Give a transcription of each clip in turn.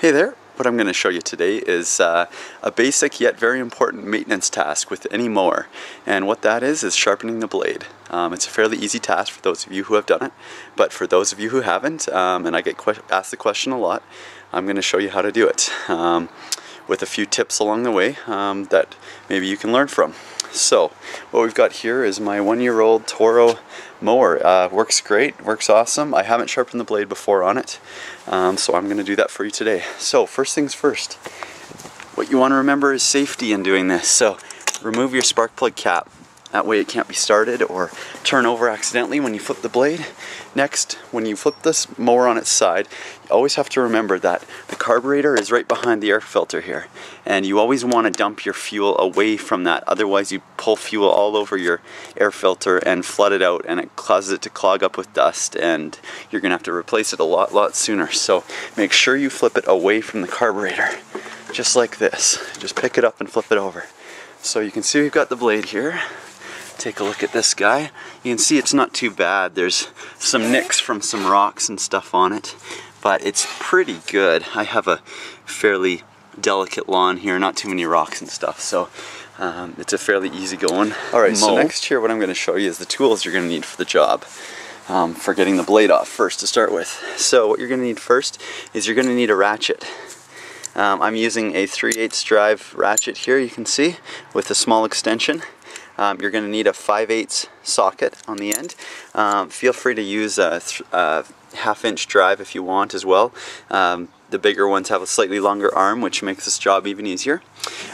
Hey there, what I'm going to show you today is a basic yet very important maintenance task with any mower, and what that is sharpening the blade. It's a fairly easy task for those of you who have done it, but for those of you who haven't, and I get asked the question a lot, I'm going to show you how to do it with a few tips along the way that maybe you can learn from. So what we've got here is my 1-year-old Toro mower. Works great, works awesome. I haven't sharpened the blade before on it, so I'm going to do that for you today. So first things first, what you want to remember is safety in doing this. So remove your spark plug cap. That way it can't be started or turn over accidentally when you flip the blade. Next, when you flip this mower on its side, you always have to remember that the carburetor is right behind the air filter here. And you always want to dump your fuel away from that. Otherwise you pull fuel all over your air filter and flood it out, and it causes it to clog up with dust, and you're going to have to replace it a lot sooner. So make sure you flip it away from the carburetor, just like this. Just pick it up and flip it over. So you can see we've got the blade here. Take a look at this guy. You can see it's not too bad. There's some nicks from some rocks and stuff on it, but it's pretty good. I have a fairly delicate lawn here, not too many rocks and stuff, so it's a fairly easy going. Alright, so next here what I'm going to show you is the tools you're going to need for the job. For getting the blade off first to start with. So what you're going to need first is you're going to need a ratchet. I'm using a 3/8 drive ratchet here, you can see, with a small extension. You're going to need a 5/8 socket on the end. Feel free to use a 1/2-inch drive if you want as well. The bigger ones have a slightly longer arm, which makes this job even easier.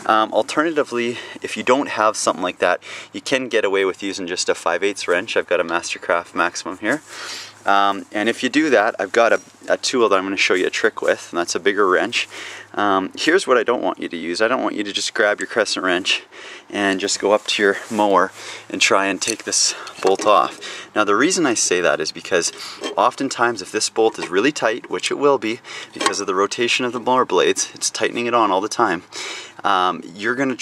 Alternatively, if you don't have something like that, you can get away with using just a 5/8 wrench. I've got a Mastercraft Maximum here. And if you do that, I've got a tool that I'm going to show you a trick with, and that's a bigger wrench. Here's what I don't want you to use. I don't want you to just grab your crescent wrench and just go up to your mower and try and take this bolt off. Now the reason I say that is because oftentimes if this bolt is really tight, which it will be because of the rotation of the mower blades, it's tightening it on all the time, you're gonna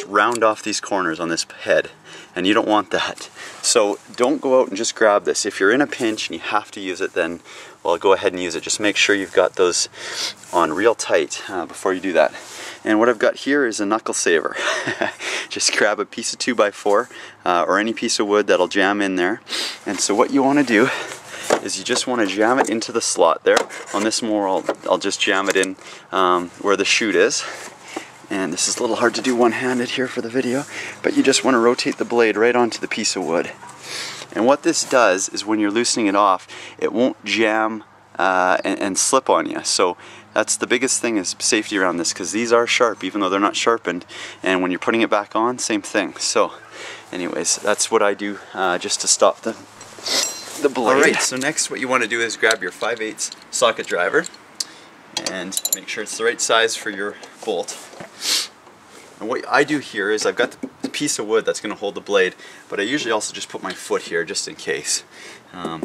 round off these corners on this head, and you don't want that. So don't go out and just grab this. If you're in a pinch and you have to use it, then well, go ahead and use it. Just make sure you've got those on real tight before you do that. And what I've got here is a Knuckle Saver. Just grab a piece of 2x4 or any piece of wood that'll jam in there. And so what you want to do is you just want to jam it into the slot there. On this mower, I'll just jam it in where the chute is. And this is a little hard to do one-handed here for the video, but you just want to rotate the blade right onto the piece of wood. And what this does is when you're loosening it off, it won't jam and slip on you. So that's the biggest thing, is safety around this, because these are sharp even though they're not sharpened, and when you're putting it back on, same thing. So anyways, that's what I do just to stop the blade. Alright, so next what you want to do is grab your 5/8 socket driver and make sure it's the right size for your bolt. And what I do here is I've got the piece of wood that's going to hold the blade, but I usually also just put my foot here just in case.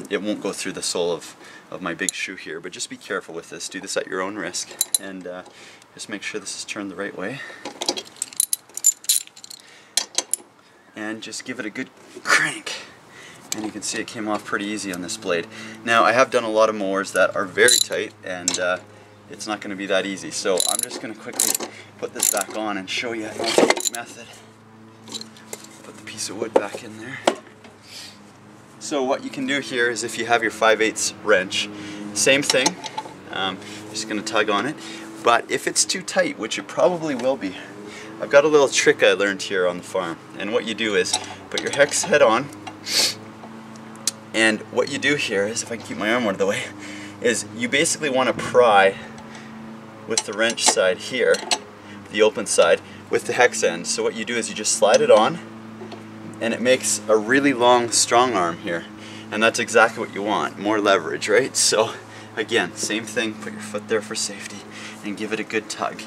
It won't go through the sole of my big shoe here, but just be careful with this. Do this at your own risk, and just make sure this is turned the right way. And just give it a good crank. And you can see it came off pretty easy on this blade. Now I have done a lot of mowers that are very tight, and it's not going to be that easy. So I'm just going to quickly put this back on and show you an alternate method. Put the piece of wood back in there. So what you can do here is, if you have your 5/8 wrench, same thing, just going to tug on it. But if it's too tight, which it probably will be, I've got a little trick I learned here on the farm. And what you do is put your hex head on, and what you do here is, if I can keep my arm out of the way, is you basically want to pry with the wrench side here, the open side, with the hex end. So what you do is you just slide it on, and it makes a really long strong arm here, and that's exactly what you want, more leverage, right? So again, same thing, put your foot there for safety and give it a good tug.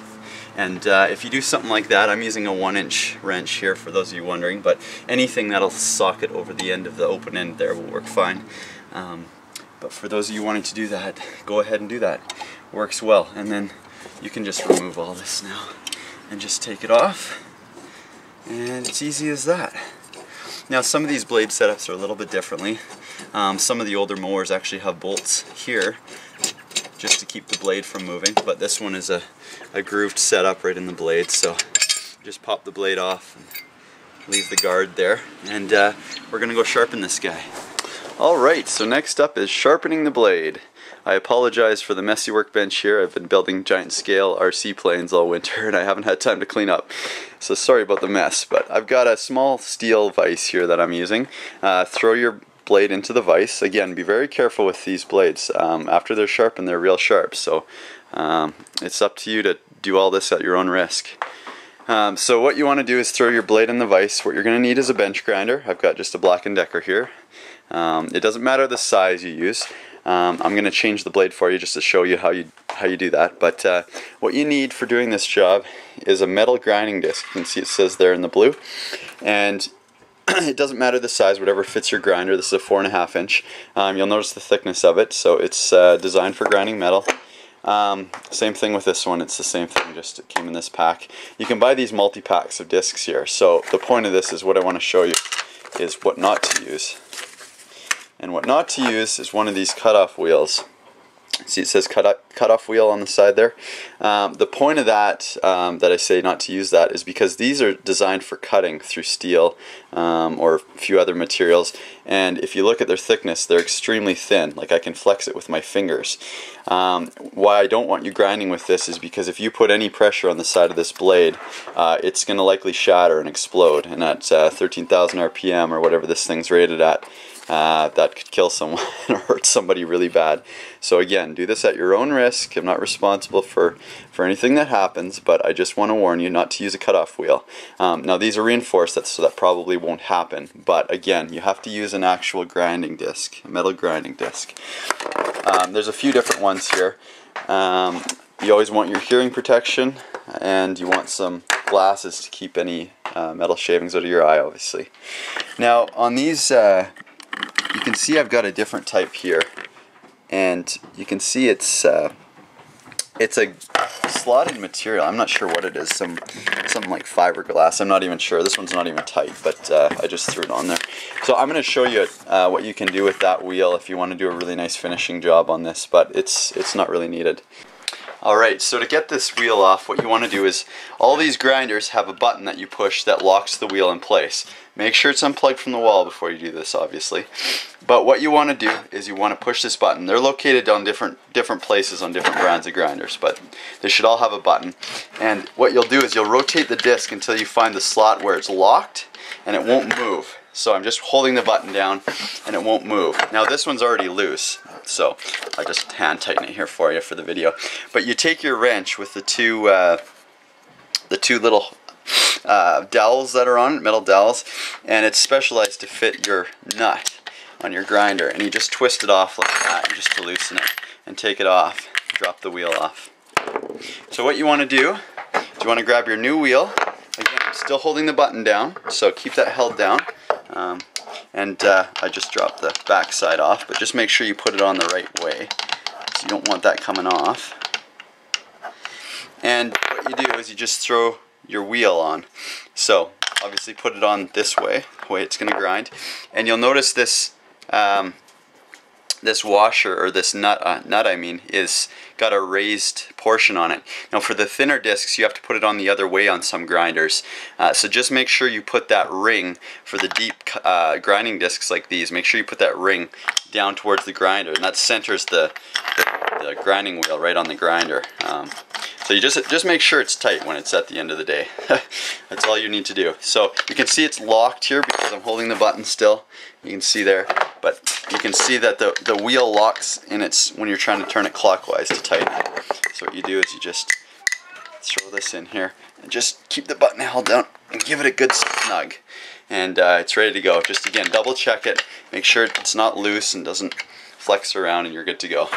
And if you do something like that, I'm using a 1-inch wrench here for those of you wondering, but anything that'll socket over the end of the open end there will work fine. But for those of you wanting to do that, go ahead and do that. Works well. And then you can just remove all this now and just take it off, and it's easy as that. Now some of these blade setups are a little bit differently. Some of the older mowers actually have bolts here just to keep the blade from moving, but this one is a grooved setup right in the blade, so just pop the blade off and leave the guard there, and we're gonna go sharpen this guy. Alright, so next up is sharpening the blade. I apologize for the messy workbench here. I've been building giant scale RC planes all winter and I haven't had time to clean up. So sorry about the mess, but I've got a small steel vise here that I'm using. Throw your blade into the vise. Again, be very careful with these blades. After they're sharpened, they're real sharp, so it's up to you to do all this at your own risk. So what you want to do is throw your blade in the vise. What you're going to need is a bench grinder. I've got just a Black & Decker here. It doesn't matter the size you use. I'm going to change the blade for you just to show you how you do that. But what you need for doing this job is a metal grinding disc. You can see it says there in the blue. And it doesn't matter the size, whatever fits your grinder. This is a 4.5 inch. You'll notice the thickness of it. So it's designed for grinding metal. Same thing with this one, it's the same thing, just it came in this pack. You can buy these multi-packs of discs here, so the point of this is what I want to show you is what not to use. And what not to use is one of these cutoff wheels. See, it says cutoff wheel on the side there. The point of that, that I say not to use that, is because these are designed for cutting through steel or a few other materials, and if you look at their thickness, they're extremely thin. Like, I can flex it with my fingers. Why I don't want you grinding with this is because if you put any pressure on the side of this blade, it's going to likely shatter and explode, and at 13,000 RPM or whatever this thing's rated at, that could kill someone or hurt somebody really bad. So again, do this at your own risk. I'm not responsible for anything that happens, but I just want to warn you not to use a cutoff wheel. Now these are reinforced, so that probably won't happen, but again, you have to use an actual grinding disc, a metal grinding disc. There's a few different ones here. You always want your hearing protection, and you want some glasses to keep any metal shavings out of your eye, obviously. Now on these, you can see I've got a different type here, and you can see it's a slotted material. I'm not sure what it is, something like fiberglass. I'm not even sure. This one's not even tight, but I just threw it on there. So I'm going to show you what you can do with that wheel if you want to do a really nice finishing job on this, but it's not really needed. Alright, so to get this wheel off, what you want to do is, all these grinders have a button that you push that locks the wheel in place. Make sure it's unplugged from the wall before you do this, obviously. But what you want to do is you want to push this button. They're located on different places on different brands of grinders, but they should all have a button. And what you'll do is you'll rotate the disc until you find the slot where it's locked, and it won't move. So I'm just holding the button down and it won't move. Now this one's already loose, so I just hand tighten it here for you for the video. But you take your wrench with the two little dowels that are on it, metal dowels, and it's specialized to fit your nut on your grinder, and you just twist it off like that just to loosen it and take it off, drop the wheel off. So what you want to do is you want to grab your new wheel. Again, I'm still holding the button down, so keep that held down. I just dropped the back side off, but just make sure you put it on the right way, so you don't want that coming off. And what you do is you just throw your wheel on. So obviously put it on this way, the way it's going to grind, and you'll notice this this washer, or this nut I mean, is got a raised portion on it. Now for the thinner discs, you have to put it on the other way on some grinders. So just make sure you put that ring for the deep grinding discs like these. Make sure you put that ring down towards the grinder, and that centers the grinding wheel right on the grinder. So you just make sure it's tight when it's at the end of the day. That's all you need to do. So you can see it's locked here because I'm holding the button still. You can see there, but you can see that the wheel locks in when you're trying to turn it clockwise to tighten it. So what you do is you just throw this in here and just keep the button held down and give it a good snug, and it's ready to go. Just again, double check it, make sure it's not loose and doesn't flex around, and you're good to go.